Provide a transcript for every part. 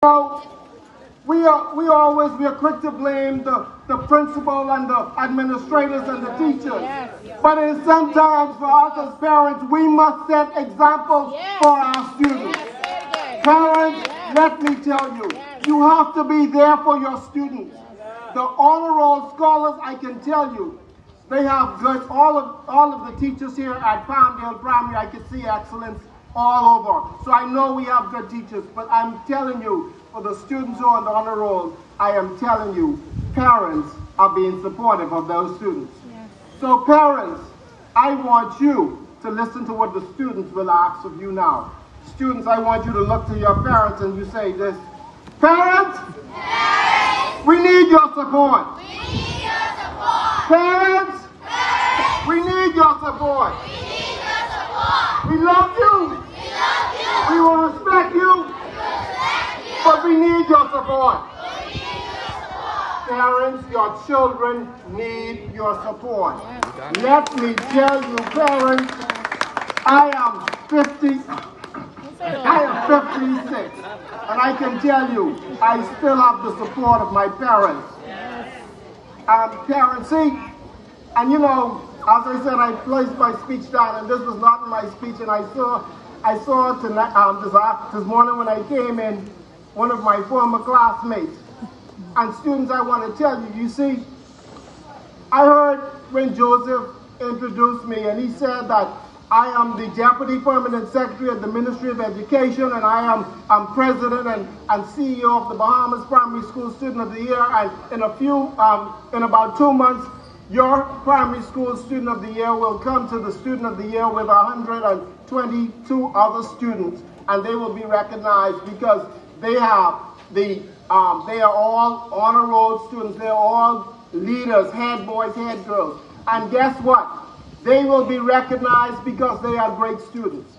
So we are quick to blame the principal and the administrators and the teachers. But sometimes for us as parents, we must set examples for our students. Parents, let me tell you, you have to be there for your students. The honor roll scholars, I can tell you, they have good, all of the teachers here at Palmdale Primary, I can see excellence all over. So I know we have good teachers, but I'm telling you, for the students who are on the honor roll, I am telling you, parents are being supportive of those students. So parents, I want you to listen to what the students will ask of you now. Students, I want you to look to your parents and you say this: parents, we need your support. We need your support. Parents, we need your support. We need your support. We love you. We love you. We will respect you. We respect you. But we need your support. We need your support. Parents, your children need your support. Let me tell you, parents, I am 56, and I can tell you, I still have the support of my parents. Parents, see, and you know, as I said, I placed my speech down, and this was not in my speech, and I saw tonight, this morning when I came in, one of my former classmates. And students, I want to tell you, you see, I heard when Joseph introduced me, and he said that I am the Deputy Permanent Secretary at the Ministry of Education, and I'm President and CEO of the Bahamas Primary School Student of the Year, and in about 2 months, your primary school student of the year will come to the student of the year with 122 other students, and they will be recognized because they have they are all honor roll students. They're all leaders, head boys, head girls. And guess what? They will be recognized because they are great students.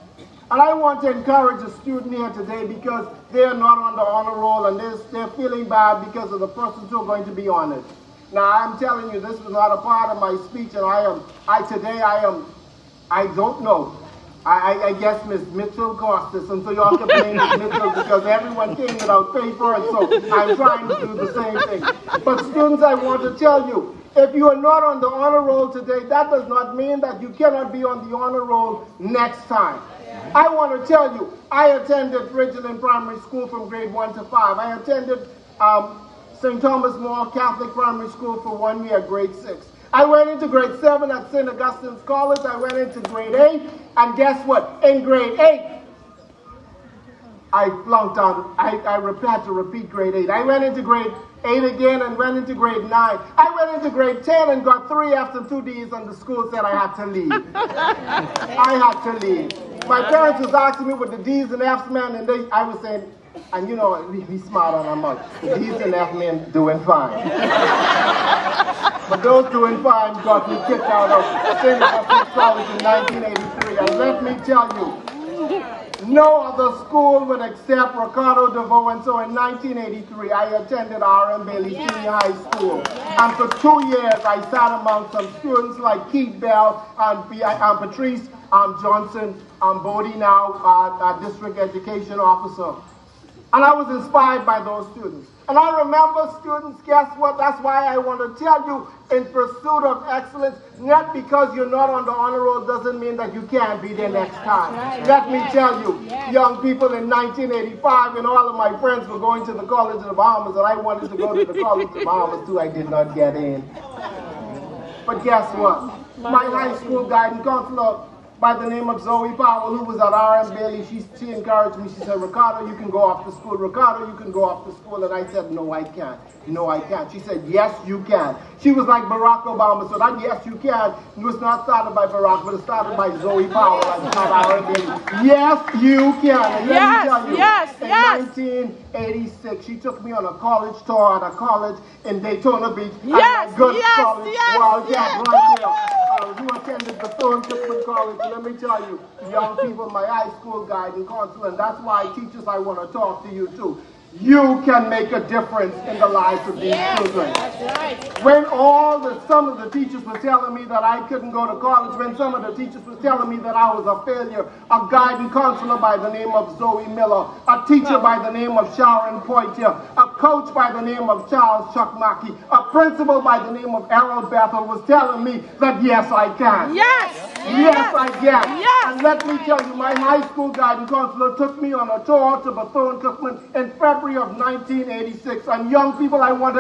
And I want to encourage a student here today because they're not on the honor roll and they're feeling bad because of the persons who are going to be on it. Now, I'm telling you, this was not a part of my speech, and I don't know. I guess Miss Mitchell caused this, and so you all can blame Miss Mitchell because everyone came without paper, and so I'm trying to do the same thing. But students, I want to tell you, if you are not on the honor roll today, that does not mean that you cannot be on the honor roll next time. I want to tell you, I attended Ridgeland Primary School from grade 1 to 5. I attended St. Thomas More Catholic Primary School for 1 year, grade 6. I went into grade 7 at St. Augustine's College. I went into grade 8, and guess what? In grade 8, I flunked out. I had to repeat grade 8. I went into grade 8 again and went into grade 9. I went into grade 10 and got 3 F's and 2 D's, and the school said I had to leave. I had to leave. My parents was asking me what the D's and F's meant, and I was saying, and you know, we smart on our mouth. The D's and F's meant doing fine. But those doing fine got me kicked out of St. Augustine's College in 1983. And let me tell you, no other school would accept Ricardo Deveaux. And so in 1983, I attended R.M. Bailey Senior High School. And for 2 years, I sat among some students like Keith Bell and Patrice Johnson, Bodie now, District Education Officer. And I was inspired by those students. And I remember students, guess what? That's why I want to tell you, in pursuit of excellence, not because you're not on the honor roll doesn't mean that you can't be there next time. Let me tell you, young people, in 1985, when all of my friends were going to the College of the Bahamas, and I wanted to go to the College of the Bahamas too, I did not get in. But guess what? My high school guidance counselor, by the name of Zoe Powell, who was at R.M. Bailey, she encouraged me. She said, Ricardo, you can go off to school. Ricardo, you can go off to school. And I said, no, I can't. No, I can't. She said, yes, you can. She was like Barack Obama. So that yes, you can, it was not started by Barack, but it started by Zoe Powell at R.M. Bailey. Yes, you can. And let me tell you, in 1986, she took me on a college tour at a college in Daytona Beach. College. Well, right there. Who attended the Thorne-Cookman College. Let me tell you, young people, my high school guidance counselor, and that's why teachers, I want to talk to you too. you can make a difference in the lives of these children. When some of the teachers were telling me that I couldn't go to college, when some of the teachers were telling me that I was a failure, a guidance counselor by the name of Zoe Miller, a teacher by the name of Sharon Poitier, a coach by the name of Charles Chuck Mackey, a principal by the name of Errol Bethel was telling me that yes, I can. Yes, I can. Yes. And let me tell you, my high school guidance counselor took me on a tour to Bethune-Cookman in February of 1986. And young people, I want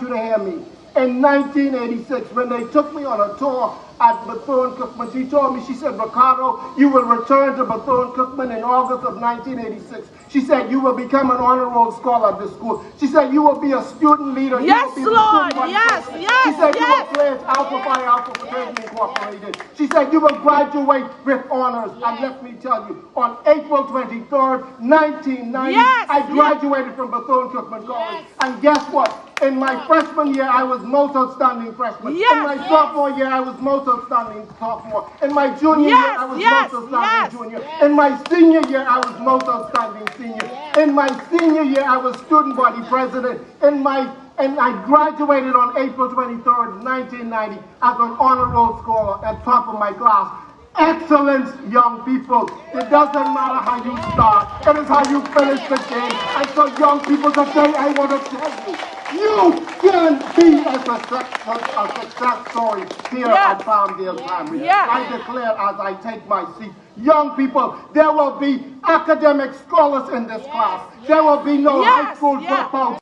you to hear me. In 1986, when they took me on a tour at Bethune-Cookman, she told me, she said, Ricardo, you will return to Bethune-Cookman in August of 1986. She said, you will become an honor roll scholar at this school. She said, you will be a student leader. Yes, Lord. Yes. She said, you will play at Alpha Phi Alpha Fraternity Incorporated. She said, you will graduate with honors. And let me tell you, on April 23rd, 1990, I graduated from Bethune-Cookman College. And guess what? In my freshman year, I was most outstanding freshman. In my sophomore year, I was most outstanding sophomore. In my junior year, I was most outstanding junior. In my senior year, I was most outstanding senior. In my senior year, I was student body president. And I graduated on April 23rd, 1990 as an honor roll scholar at top of my class. Excellence, young people. It doesn't matter how you start. It is how you finish the game. And so, young people, today I want to tell you, you can be a success story here at Palmdale Primary. I declare as I take my seat, young people, there will be academic scholars in this class. There will be no high school dropouts.